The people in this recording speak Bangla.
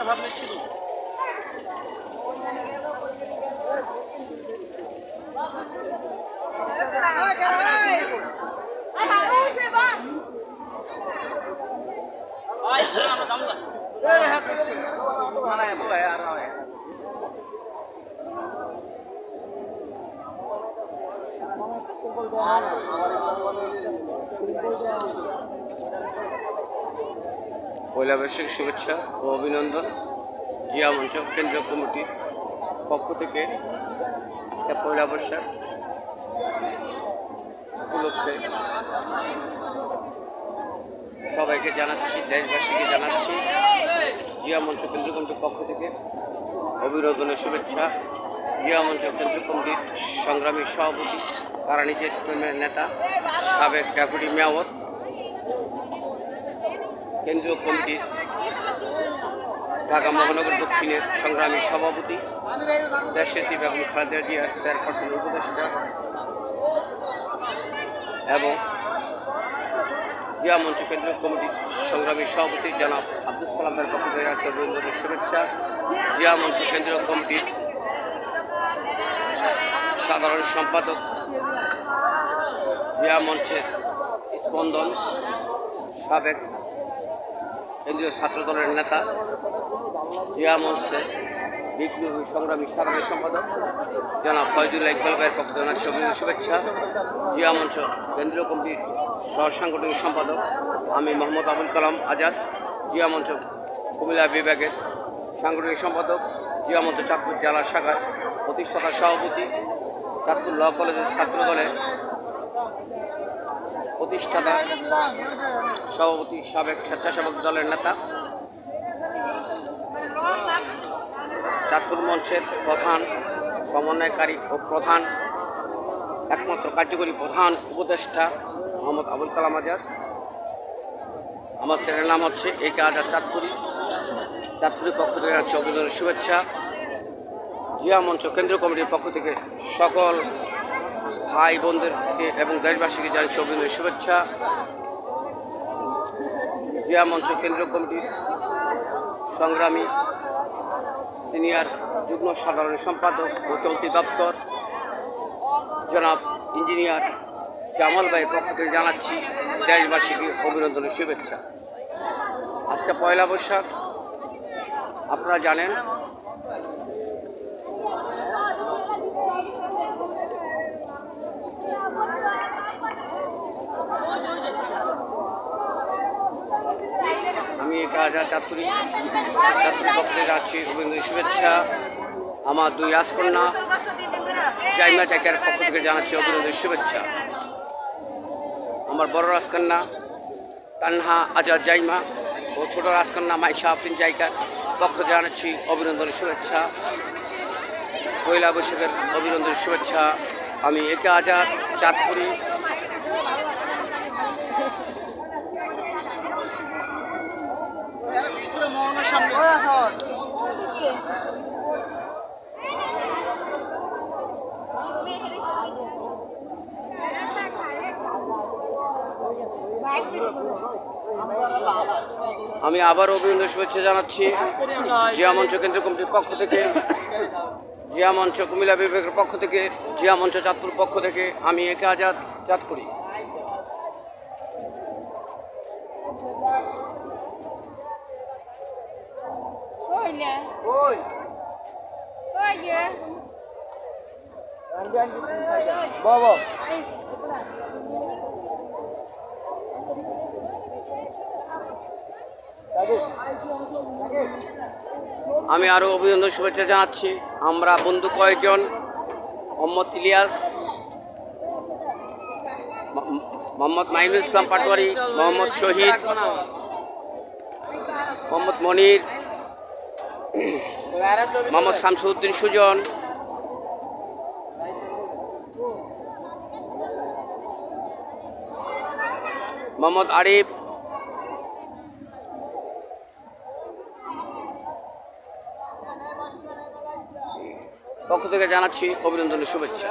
চিন্তা ভাবনা ছিল? পয়লা বৈশাখ শুভেচ্ছা ও অভিনন্দন। জিয়া মঞ্চ কেন্দ্রীয় কমিটির পক্ষ থেকে আজকে পয়লা বৈশাখ উপলক্ষে সবাইকে জানাচ্ছি, দেশবাসীকে জানাচ্ছি জিয়া মঞ্চ কেন্দ্রীয় কমিটির পক্ষ থেকে অভিনন্দনের শুভেচ্ছা। জিয়া মঞ্চ কেন্দ্রীয় কমিটির সংগ্রামী সভাপতি, কারানীচের টিমের নেতা, সাবেক ডেপুটি মেয়র, কেন্দ্রীয় কমিটির ঢাকা মহানগর দক্ষিণের সংগ্রামী সভাপতি, দেশনেত্রী বেগম খালেদা জিয়ার চেয়ারপারসন উপদেষ্টা এবং জিয়া মঞ্চ কেন্দ্রীয় কমিটির সংগ্রামী সভাপতি জনাব আব্দুল সালামের পক্ষ থেকে আছে অভিনন্দনের শুভেচ্ছা। জিয়া মঞ্চ কেন্দ্রীয় কমিটির সাধারণ সম্পাদক, জিয়া মঞ্চের স্পন্দন, সাবেক কেন্দ্রীয় ছাত্রদলের নেতা, জিয়া মঞ্চের বিপ্লবী সংগ্রামী সাধারণ সম্পাদক জনাব ফয়জুল্লাহ ইকবাল ভাইয়ের পক্ষ থেকে জানাচ্ছি অভিনন্দন শুভেচ্ছা। জিয়া মঞ্চ কেন্দ্রীয় কমিটির সহ সাংগঠনিক সম্পাদক আমি মোহাম্মদ আবুল কালাম আজাদ, জিয়া মঞ্চ কুমিল্লা বিভাগের সাংগঠনিক সম্পাদক, জিয়া মঞ্চ চাঁদপুর জেলা শাখার প্রতিষ্ঠাতা সভাপতি, চাঁদপুর ল কলেজের ছাত্রদলের প্রতিষ্ঠাতা সভাপতি, সাবেক স্বেচ্ছাসেবক দলের নেতা, চাঁদপুর মঞ্চের প্রধান সমন্বয়কারী ও প্রধান একমাত্র কার্যকরী প্রধান উপদেষ্টা মোহাম্মদ আবুল কালাম আজাদ। আমার চ্যানেলের নাম হচ্ছে একে আজাদ চাঁদপুরি। চাঁদপুরের পক্ষ থেকে আছে অভিনন্দনের শুভেচ্ছা। জিয়া মঞ্চ কেন্দ্রীয় কমিটির পক্ষ থেকে সকল ভাই বোনদেরকে এবং দেশবাসীকে জানাচ্ছি অভিনন্দনের শুভেচ্ছা। জিয়া মঞ্চ কেন্দ্রীয় কমিটির সংগ্রামী সিনিয়র যুগ্ম সাধারণ সম্পাদক ও চলতি দপ্তর জনাব ইঞ্জিনিয়ার জামাল ভাইয়ের পক্ষ থেকে জানাচ্ছি দেশবাসীকে অভিনন্দনের শুভেচ্ছা। আজকে পয়লা বৈশাখ, আপনারা জানেন আমি একে আজাদ চাঁদপুরি পক্ষ থেকে যাচ্ছি অভিনন্দনের শুভেচ্ছা। আমার দুই রাজকন্যা জাইমা চাকের পক্ষ থেকে জানাচ্ছি অভিনন্দনের শুভেচ্ছা। আমার বড় রাজকন্যা তানহা আজাদ জাইমা ও ছোট রাজকন্যা মাইশা আফরিন জাইকার পক্ষ থেকে জানাচ্ছি অভিনন্দনের শুভেচ্ছা। পয়লা বৈশাখের অভিনন্দনের শুভেচ্ছা। আমি একে আজাদ চাঁদপুরি। আমি আবার অভিনন্দন শুভেচ্ছা জানাচ্ছি জিয়া মঞ্চ কেন্দ্রীয় কমিটির পক্ষ থেকে, জিয়া মঞ্চ কুমিল্লা বিভাগের পক্ষ থেকে, জিয়া মঞ্চ চাঁদপুর পক্ষ থেকে আমি একে আজাদ চাঁদপুরি। আমি আরো অভিনন্দন শুভেচ্ছা জানাচ্ছি। আমরা বন্ধু কয়েকজন, মোহাম্মদ ইলিয়াস, মোহাম্মদ মাইনুল ইসলাম পাটোয়ারি, মোহাম্মদ শহীদ, মোহাম্মদ মনির, মোহাম্মদ শামসুদ্দিন সুজন, মোহাম্মদ আরিফ, পক্ষ থেকে জানাচ্ছি অভিনন্দনের শুভেচ্ছা।